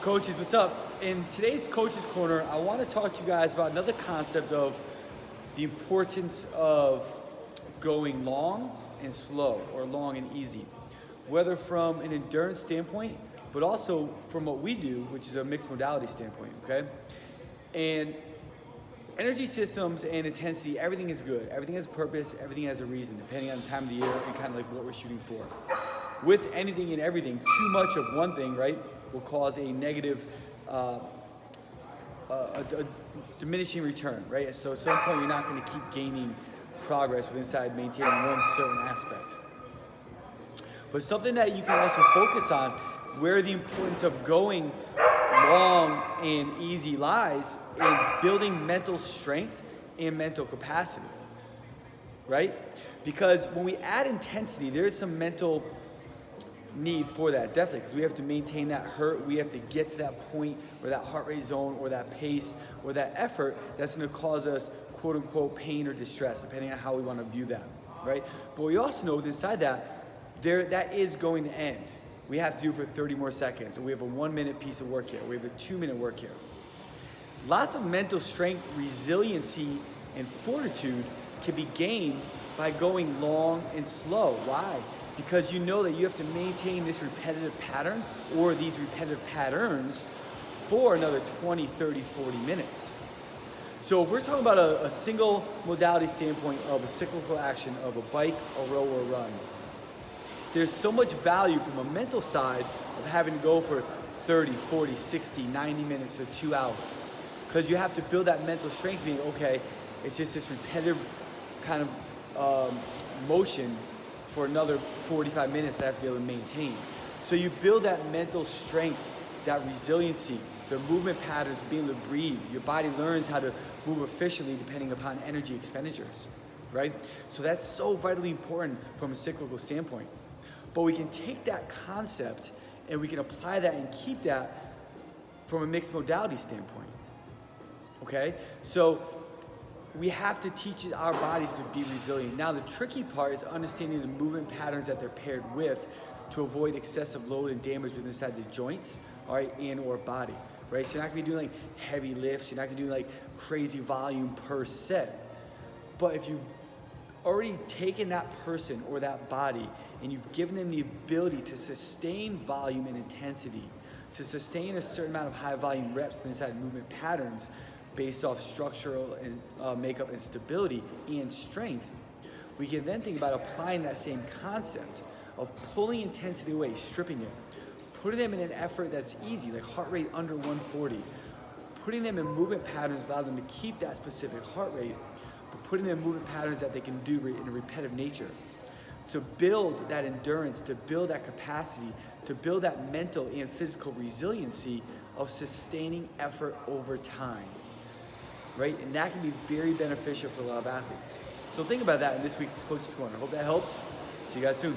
Coaches, what's up? In today's Coaches Corner, I want to talk to you guys about another concept of the importance of going long and slow, or long and easy, whether from an endurance standpoint, but also from what we do, which is a mixed modality standpoint, okay? And energy systems and intensity, everything is good. Everything has a purpose, everything has a reason, depending on the time of the year and kind of like what we're shooting for. With anything and everything, too much of one thing, right, will cause a negative, a diminishing return, right? So at some point, you're not going to keep gaining progress inside maintaining one certain aspect. But something that you can also focus on, where the importance of going long and easy lies, is building mental strength and mental capacity, right? Because when we add intensity, there's some mental need for that, definitely, because we have to maintain that hurt. We have to get to that point or that heart rate zone or that pace or that effort that's going to cause us quote unquote pain or distress, depending on how we want to view that, right? But we also know that inside that is going to end. We have to do it for 30 more seconds, or we have a 1 minute piece of work here, we have a 2 minute work here. Lots of mental strength, resiliency, and fortitude can be gained by going long and slow. Why? Because you know that you have to maintain this repetitive pattern or these repetitive patterns for another 20, 30, 40 minutes. So if we're talking about a single modality standpoint of a cyclical action of a bike, a row, or a run, there's so much value from a mental side of having to go for 30, 40, 60, 90 minutes or 2 hours. Because you have to build that mental strength, being, okay, it's just this repetitive kind of motion for another 45 minutes that I have to be able to maintain. So you build that mental strength, that resiliency, the movement patterns, being able to breathe. Your body learns how to move efficiently depending upon energy expenditures, right? So that's so vitally important from a cyclical standpoint. But we can take that concept and we can apply that and keep that from a mixed modality standpoint, okay? So we have to teach our bodies to be resilient. Now, the tricky part is understanding the movement patterns that they're paired with to avoid excessive load and damage within inside the joints, all right, and or body, right? So you're not gonna be doing like heavy lifts, you're not gonna do like crazy volume per set. But if you've already taken that person or that body and you've given them the ability to sustain volume and intensity, to sustain a certain amount of high volume reps inside movement patterns, based off structural and makeup and stability and strength, we can then think about applying that same concept of pulling intensity away, stripping it, putting them in an effort that's easy, like heart rate under 140, putting them in movement patterns, allow them to keep that specific heart rate, but putting them in movement patterns that they can do in a repetitive nature. To build that endurance, to build that capacity, to build that mental and physical resiliency of sustaining effort over time. Right? And that can be very beneficial for a lot of athletes. So think about that in this week's Coach's Corner. I hope that helps. See you guys soon.